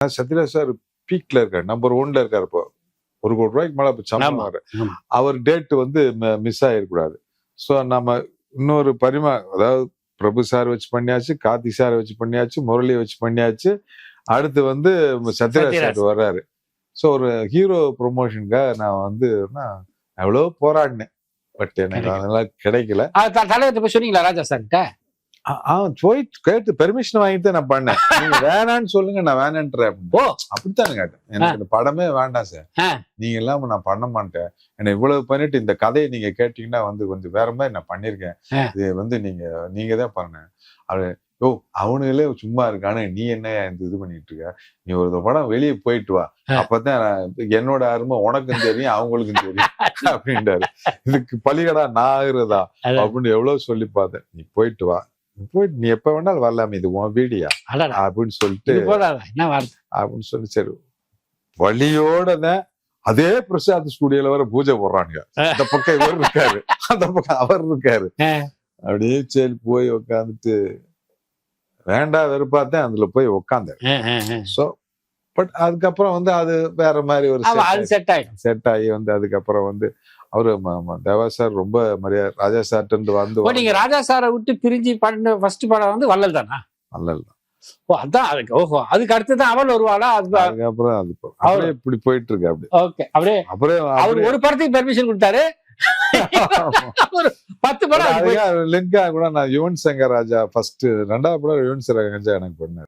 Sathyaraj sir பீக்ல இருக்காரு, number 1ல இருக்காரு. இப்போ 1 கோடி ரூபாய்க்கு மேல சம்பளம். அவர் டேட் வந்து மிஸ் ஆயிடக்கூடாது. ஸோ நம்ம இன்னொரு அதாவது பிரபு சார் வச்சு பண்ணியாச்சு, கார்த்திக் சார் வச்சு பண்ணியாச்சு, முரளியை வச்சு பண்ணியாச்சு. அடுத்து வந்து சத்யராஜ் சார் வர்றாரு. ஸோ ஒரு ஹீரோ ப்ரொமோஷனுக்காக நான் வந்து எவ்வளவு போராடினேன். பட் எனக்கு அதெல்லாம் கிடைக்கல. தலைவர்கிட்ட போய் சொன்னீங்களா ராஜா சார்கிட்ட? போய் கேட்டு பெர்மிஷன் வாங்கிட்டு நான் பண்ணேன். நீங்க வேணான்னு சொல்லுங்க, நான் வேணான்றேன். அப்படித்தானே கேட்டேன். எனக்கு இந்த படமே வேண்டாம் சார், நீங்க இல்லாம நான் பண்ண மாட்டேன். என்ன இவ்வளவு பண்ணிட்டு இந்த கதையை நீங்க கேட்டீங்கன்னா வந்து கொஞ்சம் வேற மாதிரி நான் பண்ணிருக்கேன். இது வந்து நீங்க தான் பண்ண. அது அவனுங்களே சும்மா இருக்கானு நீ என்ன இது பண்ணிட்டு இருக்க? நீ ஒரு படம் வெளியே போயிட்டு வா, அப்பதான் என்னோட அருமை உனக்கும் தெரியும் அவங்களுக்கும் தெரியும் அப்படின்றாரு. இதுக்கு பலிகடா நான் ஆகுறதா அப்படின்னு எவ்வளவு சொல்லி பார்த்தேன். நீ போயிட்டு வா, போயிட்டு நீ எப்ப வேணாலும் வரலாமே, இது உன் வீடியா அப்படின்னு சொல்லிட்டு அப்படின்னு சொல்லி சரி வழியோடதான் அதே பிரசாத் ஸ்டுடியோல வர பூஜை போடுறானுங்க. அந்த பக்கம் இவர் இருக்காரு, அந்த பக்கம் அவர் இருக்காரு. அப்படியே சரி போய் உட்காந்துட்டு வேண்டா வெறுப்பாத்தான் அதுல போய் உட்காந்தேன். சோ பட் அதுக்கப்புறம் வந்து அது வேற மாதிரி ஒரு செட் ஆகி வந்து அதுக்கப்புறம் வந்து அவரு தேவா சார் ரொம்ப மரியாதை ராஜா சார்ட்டு வந்து. நீங்க ராஜா சாரை விட்டு பிரிஞ்சு பண்ண ஃபர்ஸ்ட் படம் வந்து வள்ளல் தானா? வள்ளல் தான். அதான் அதுக்கு அடுத்துதான் அவள் வருவாளா? அதுக்கப்புறம் அது அப்படியே இப்படி போயிட்டு இருக்கு. அப்படி ஓகே. அப்படியே அவர் ஒரு படத்துக்கு பெர்மிஷன் கொடுத்தாரு, 10 படம் லிங்கா கூட. நான் யுவன் சங்கர் ராஜா ஃபர்ஸ்ட் 2வது படம் யுவன் சங்கர் ராஜா எனக்கு பண்ணாரு.